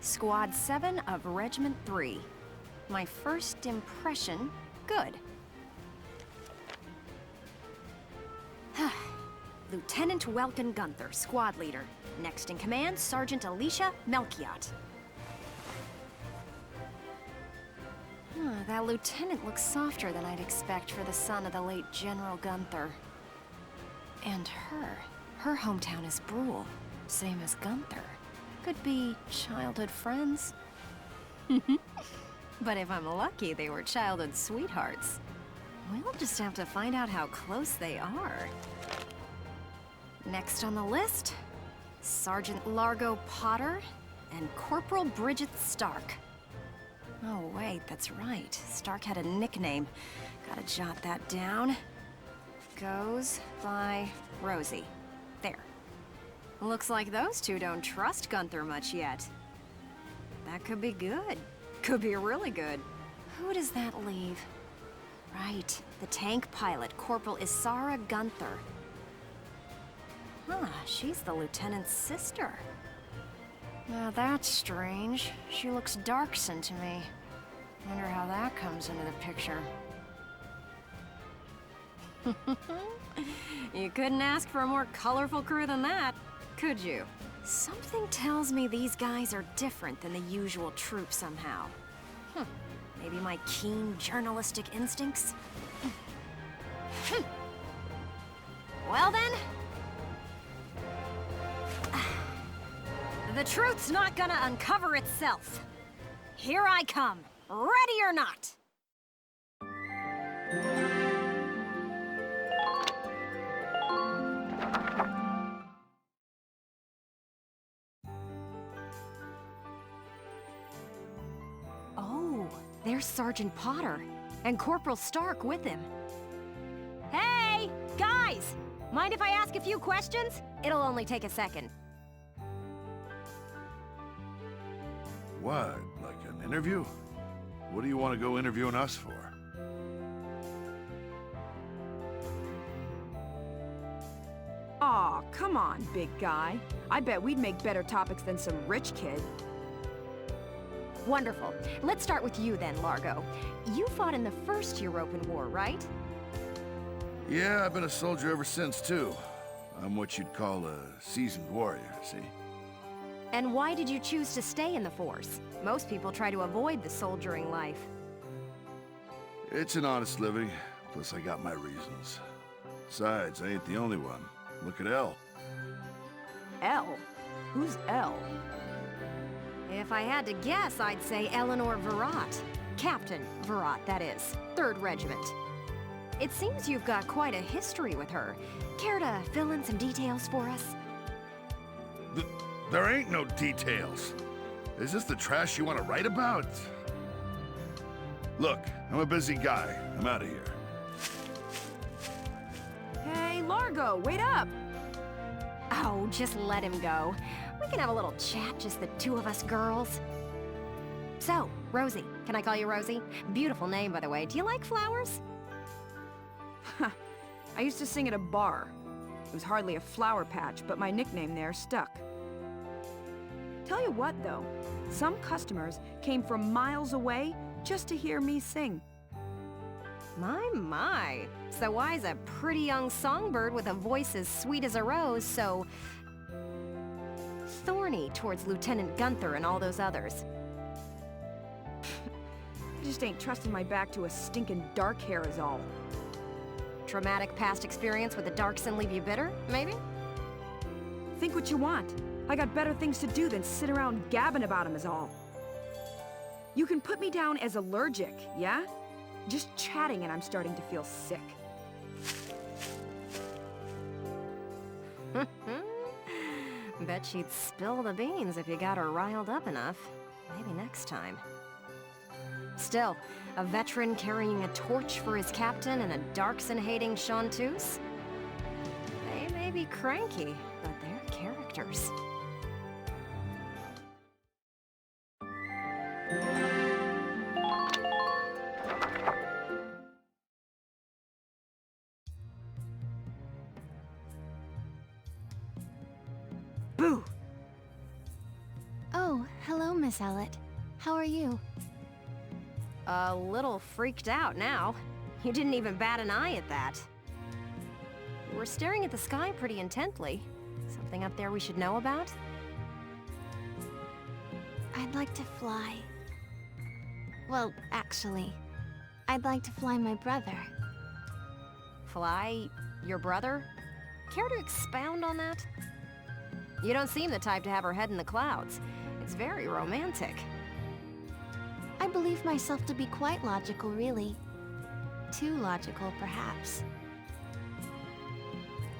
Squad 7 of Regiment 3. My first impression, good. Lieutenant Welkin Gunther, squad leader. Next in command, Sergeant Alicia Melchiot. That lieutenant looks softer than I'd expect for the son of the late General Gunther. And her hometown is Brule, same as Gunther. Could be childhood friends. But if I'm lucky, they were childhood sweethearts. We'll just have to find out how close they are. Next on the list, Sergeant Largo Potter and Corporal Bridget Stark. Oh wait, that's right. Stark had a nickname. Gotta jot that down. Goes by Rosie. There. Looks like those two don't trust Gunther much yet. That could be good. Could be really good. Who does that leave? Right, the tank pilot, Corporal Isara Gunther. Huh, she's the lieutenant's sister. Now that's strange. She looks dark-skinned to me. Wonder how that comes into the picture. You couldn't ask for a more colorful crew than that, could you? Something tells me these guys are different than the usual troop somehow. Maybe my keen journalistic instincts? Well then... the truth's not gonna uncover itself. Here I come, ready or not. Oh, there's Sergeant Potter, and Corporal Stark with him. Hey, guys! Mind if I ask a few questions? It'll only take a second. What, like an interview? What do you want to go interviewing us for? Aw, come on, big guy. I bet we'd make better topics than some rich kid. Wonderful. Let's start with you then, Largo. You fought in the First European War, right? Yeah, I've been a soldier ever since, too. I'm what you'd call a seasoned warrior, see? And why did you choose to stay in the Force? Most people try to avoid the soldiering life. It's an honest living, plus I got my reasons. Besides, I ain't the only one. Look at Elle. Elle? Who's Elle? If I had to guess, I'd say Eleanor Virat. Captain Virat, that is. 3rd Regiment. It seems you've got quite a history with her. Care to fill in some details for us? There ain't no details. Is this the trash you want to write about? Look, I'm a busy guy. I'm out of here. Hey, Largo, wait up! Oh, just let him go. We can have a little chat, just the two of us girls. So, Rosie. Can I call you Rosie? Beautiful name, by the way. Do you like flowers? I used to sing at a bar. It was hardly a flower patch, but my nickname there stuck. Tell you what, though. Some customers came from miles away just to hear me sing. My. So why's a pretty young songbird with a voice as sweet as a rose so... thorny towards Lieutenant Gunther and all those others? I just ain't trusting my back to a stinking dark hair is all. Traumatic past experience with a dark-sin leave you bitter, maybe? Think what you want. I got better things to do than sit around gabbing about him is all. You can put me down as allergic, yeah? Just chatting and I'm starting to feel sick. Bet she'd spill the beans if you got her riled up enough. Maybe next time. Still, a veteran carrying a torch for his captain and a darksin-hating chanteuse? They may be cranky, but they're characters. Boo! Oh, Hello, Miss Ellet. How are you? A little freaked out now. You didn't even bat an eye at that. You were staring at the sky pretty intently. Something up there we should know about? I'd like to fly. Well, actually, I'd like to fly my brother. Fly your brother? Care to expound on that? You don't seem the type to have her head in the clouds. It's very romantic. I believe myself to be quite logical, really. Too logical, perhaps.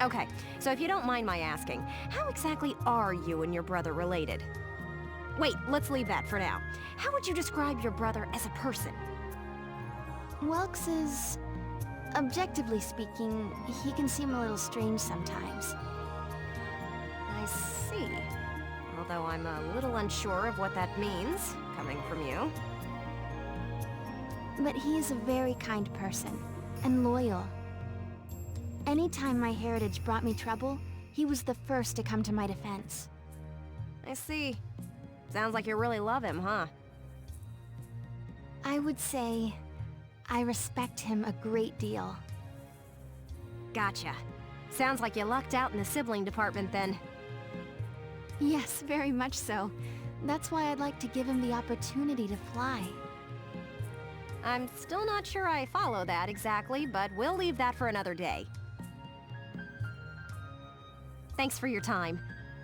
Okay, so if you don't mind my asking, how exactly are you and your brother related? Wait, let's leave that for now. How would you describe your brother as a person? Welks is... objectively speaking, he can seem a little strange sometimes. I see. Although I'm a little unsure of what that means, coming from you. But he is a very kind person, and loyal. Anytime my heritage brought me trouble, he was the first to come to my defense. I see. Sounds like you really love him, huh? I would say I respect him a great deal. Gotcha. Sounds like you lucked out in the sibling department then. Yes, very much so. That's why I'd like to give him the opportunity to fly. I'm still not sure I follow that exactly, but we'll leave that for another day. Thanks for your time.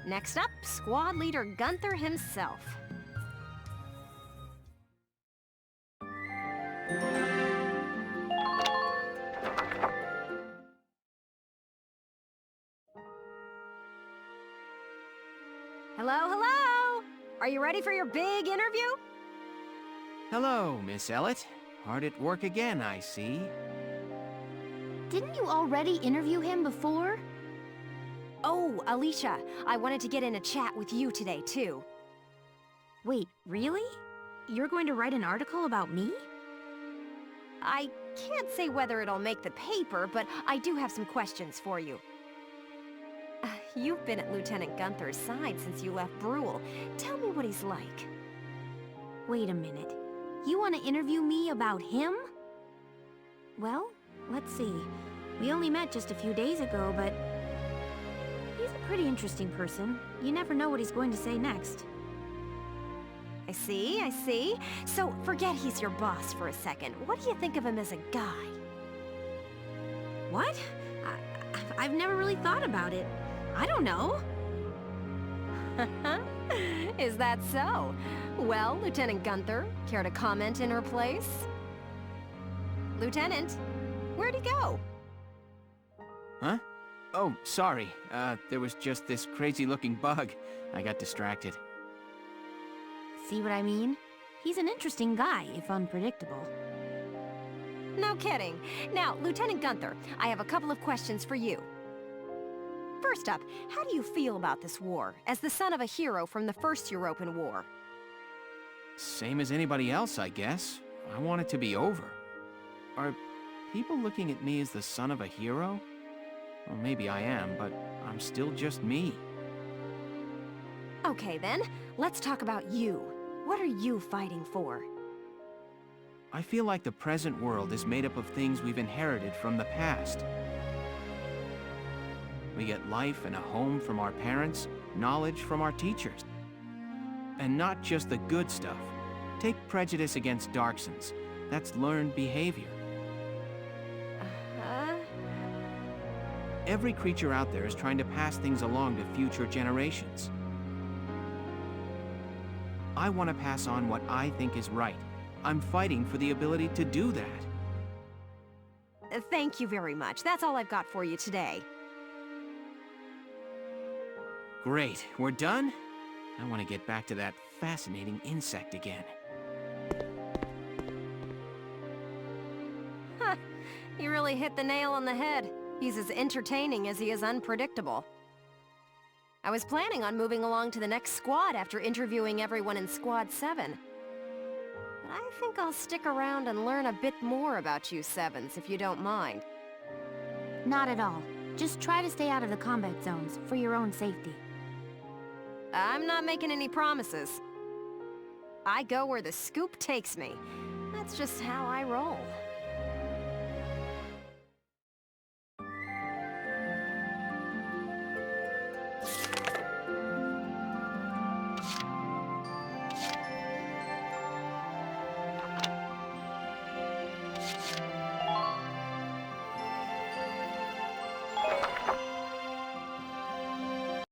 Next up, Squad Leader Gunther himself. Hello, hello! Are you ready for your big interview? Hello, Miss Ellet. Hard at work again, I see. Didn't you already interview him before? Oh, Alicia, I wanted to get in a chat with you today, too. Wait, really? You're going to write an article about me? I can't say whether it'll make the paper, but I do have some questions for you. You've been at Lieutenant Gunther's side since you left Brule. Tell me what he's like. Wait a minute. You want to interview me about him? Well, let's see. We only met just a few days ago, but... he's a pretty interesting person. You never know what he's going to say next. I see. So, forget he's your boss for a second. What do you think of him as a guy? What? I've never really thought about it. I don't know. Is that so? Well, Lieutenant Gunther, care to comment in her place? Lieutenant, where'd he go? Huh? Oh, sorry. There was just this crazy-looking bug. I got distracted. See what I mean? He's an interesting guy, if unpredictable. No kidding. Now, Lieutenant Gunther, I have a couple of questions for you. First up, how do you feel about this war, as the son of a hero from the First European War? Same as anybody else, I guess. I want it to be over. Are people looking at me as the son of a hero? Well, maybe I am, but I'm still just me. Okay then, let's talk about you. What are you fighting for? I feel like the present world is made up of things we've inherited from the past. We get life and a home from our parents, knowledge from our teachers. And not just the good stuff. Take prejudice against Darksons. That's learned behavior. Every creature out there is trying to pass things along to future generations. I want to pass on what I think is right. I'm fighting for the ability to do that. Thank you very much. That's all I've got for you today. Great, we're done? I want to get back to that fascinating insect again. Huh, you really hit the nail on the head. He's as entertaining as he is unpredictable. I was planning on moving along to the next squad after interviewing everyone in Squad 7. But I think I'll stick around and learn a bit more about you Sevens, if you don't mind. Not at all. Just try to stay out of the combat zones, for your own safety. I'm not making any promises. I go where the scoop takes me. That's just how I roll.